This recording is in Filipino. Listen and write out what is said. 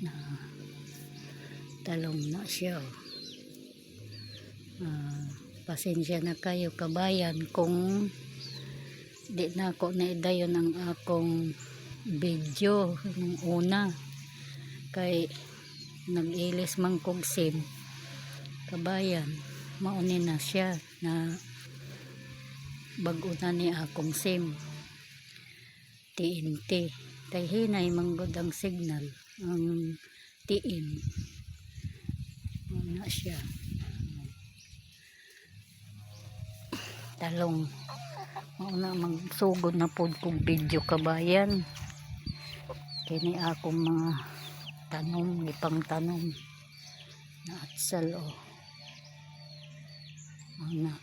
na talong na siya. Pasensya na kayo kabayan kung di na ako naidayon ang akong video ng una kay nag-ilis man kog sim kabayan. Maunin na siya na bago na ni akong sim TNT kay hinay manggod ang signal ang TM na siya talong. Mauna magsugod na po kong video kabayan kini akong mga tanom, ipang tanom na atsal mga